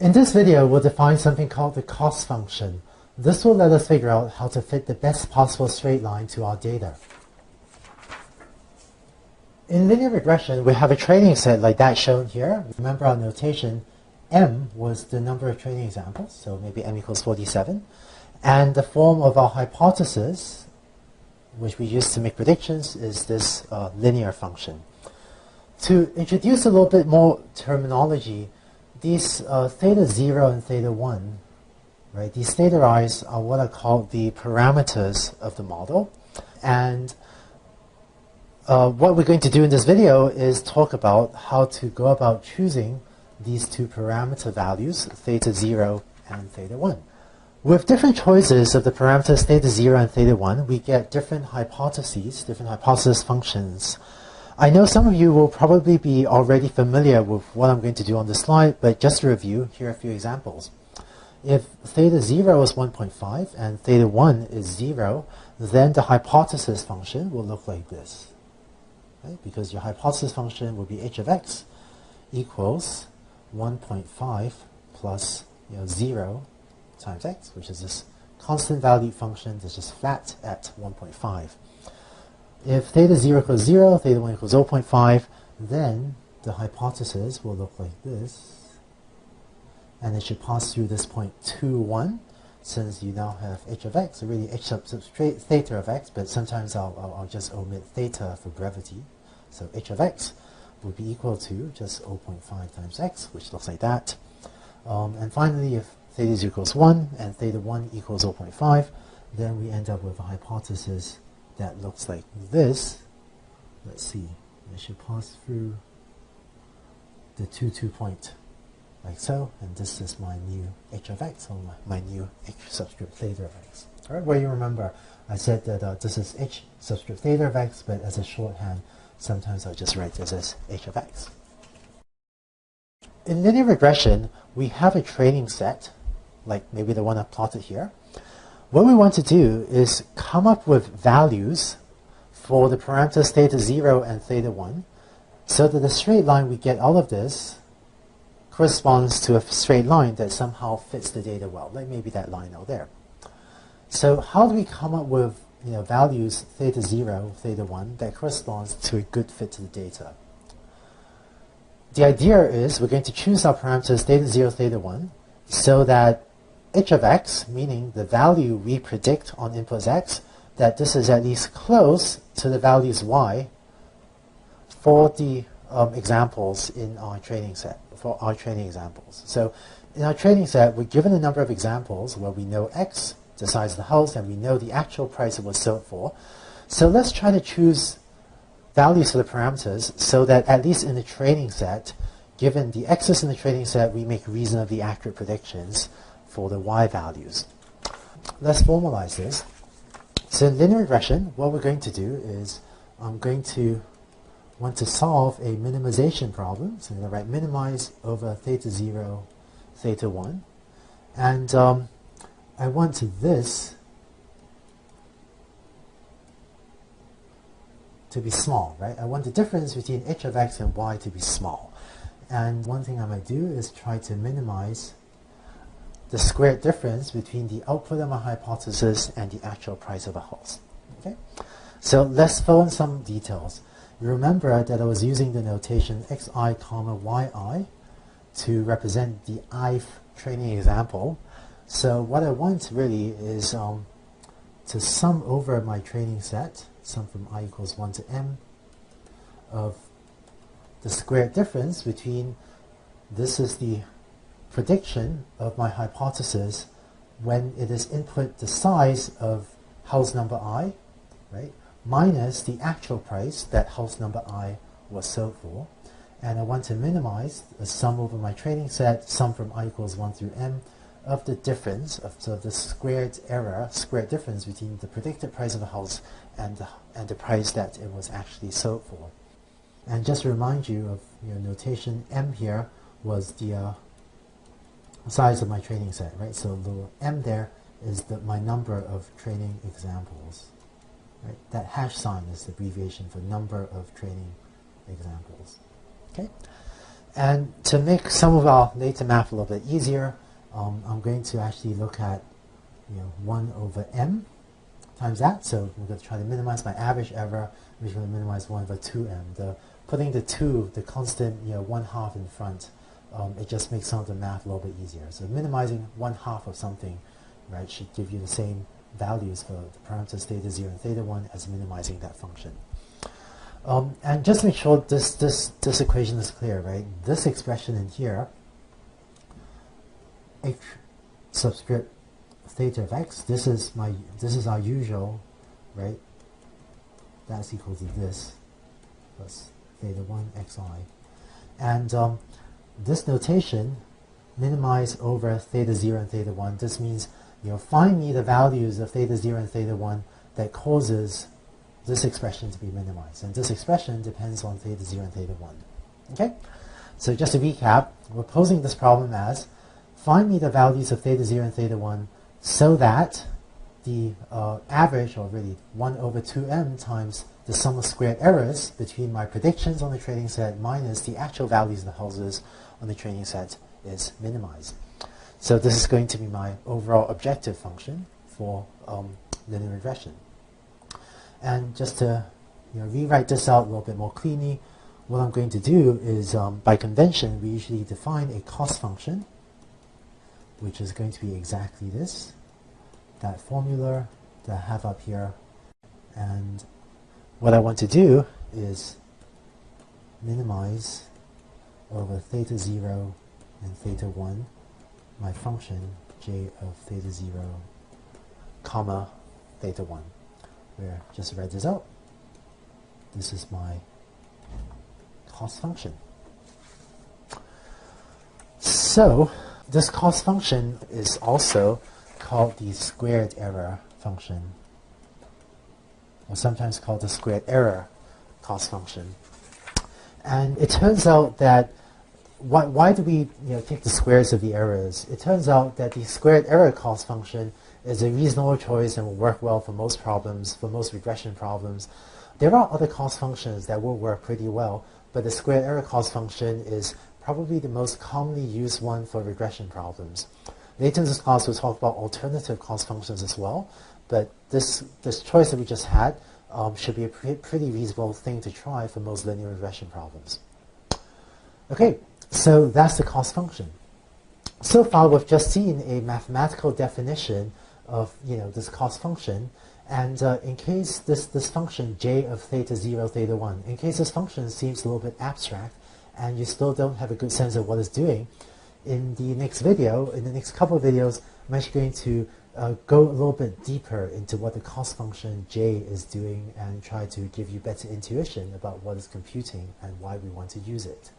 In this video, we'll define something called the cost function. This will let us figure out how to fit the best possible straight line to our data. In linear regression, we have a training set like that shown here. Remember our notation, m was the number of training examples, so maybe m equals 47. And the form of our hypothesis, which we use to make predictions, is this linear function. To introduce a little bit more terminology, these theta 0 and theta 1, right, these theta i's are what are called the parameters of the model. And what we're going to do in this video is talk about how to go about choosing these two parameter values, theta 0 and theta 1. With different choices of the parameters theta 0 and theta 1, we get different hypotheses, different hypothesis functions. I know some of you will probably be already familiar with what I'm going to do on this slide, but just to review, here are a few examples. If theta 0 is 1.5 and theta 1 is 0, then the hypothesis function will look like this. Right? Because your hypothesis function will be h of x equals 1.5 plus 0 times x, which is this constant value function that's just flat at 1.5. If theta 0 equals 0, theta 1 equals 0.5, then the hypothesis will look like this. And it should pass through this point 2, 1, since you now have h of x, or really h substrate theta of x, but sometimes I'll just omit theta for brevity. So h of x would be equal to just 0.5 times x, which looks like that. And finally, if theta 0 equals 1 and theta 1 equals 0.5, then we end up with a hypothesis that looks like this. Let's see, it should pass through the 2 point like so, and this is my new h of x, or my new h subscript theta of x. All right, well, you remember I said that this is h subscript theta of x, but as a shorthand, sometimes I'll just write this as h of x. In linear regression, we have a training set, like maybe the one I plotted here. What we want to do is come up with values for the parameters theta 0 and theta 1, so that the straight line we get all of this corresponds to a straight line that somehow fits the data well, like maybe that line out there. So how do we come up with values theta 0, theta 1 that corresponds to a good fit to the data? The idea is we're going to choose our parameters theta 0, theta 1, so that h of x, meaning the value we predict on inputs x, that this is at least close to the values y for the examples in our training set, for our training examples. So in our training set, we're given a number of examples where we know x, the size of the house, and we know the actual price it was sold for. So let's try to choose values for the parameters so that at least in the training set, given the x's in the training set, we make reasonably accurate predictions for the y values. Let's formalize this. So in linear regression, what we're going to do is I'm going to want to solve a minimization problem. So I'm going to write minimize over theta 0, theta 1. And I want this to be small, right? I want the difference between h of x and y to be small. And one thing I might do is try to minimize the squared difference between the output of my hypothesis and the actual price of a house. Okay? So let's fill in some details. You remember that I was using the notation xi comma yi to represent the ith training example. So what I want really is to sum over my training set, sum from I equals 1 to m, of the squared difference between, this is the prediction of my hypothesis when it is input the size of house number I, right, minus the actual price that house number I was sold for. And I want to minimize the sum over my training set, sum from I equals 1 through m, of the difference, so the squared error, squared difference between the predicted price of a house and the price that it was actually sold for. And just to remind you of your notation, m here was the size of my training set, right? So the m there is my number of training examples, right? That hash sign is the abbreviation for number of training examples. Okay? And to make some of our later math a little bit easier, I'm going to actually look at 1 over m times that. So we're going to try to minimize my average error, which is going to minimize 1 over 2m. Putting the 2, the constant 1/2 in front, it just makes some of the math a little bit easier. So minimizing 1/2 of something, right, should give you the same values for the parameters theta 0 and theta 1 as minimizing that function. And just to make sure this equation is clear, right? This expression in here, h subscript theta of x, this is our usual, right? That's equal to this plus theta 1 xi. And this notation, minimize over theta 0 and theta 1, this means find me the values of theta 0 and theta 1 that causes this expression to be minimized. And this expression depends on theta 0 and theta 1. Okay? So just to recap, we're posing this problem as, find me the values of theta 0 and theta 1 so that the average, or really 1 over 2m times the sum of squared errors between my predictions on the training set minus the actual values of the houses on the training set is minimized. So this is going to be my overall objective function for linear regression. And just to rewrite this out a little bit more cleanly, what I'm going to do is, by convention, we usually define a cost function, which is going to be exactly this, that formula that I have up here. And what I want to do is minimize over theta 0 and theta 1 my function j of theta 0 comma theta 1. Where just read this out. This is my cost function. So this cost function is also called the squared error function, or sometimes called the squared error cost function. And it turns out that why do we take the squares of the errors? It turns out that the squared error cost function is a reasonable choice and will work well for most problems, for most regression problems. There are other cost functions that will work pretty well, but the squared error cost function is probably the most commonly used one for regression problems. Later in this class we'll talk about alternative cost functions as well, but this choice that we just had should be a pretty reasonable thing to try for most linear regression problems. Okay, so that's the cost function. So far we've just seen a mathematical definition of this cost function, and in case this function j of theta 0 theta 1, in case this function seems a little bit abstract and you still don't have a good sense of what it's doing, in the next video, in the next couple of videos, I'm actually going to go a little bit deeper into what the cost function j is doing and try to give you better intuition about what it's computing and why we want to use it.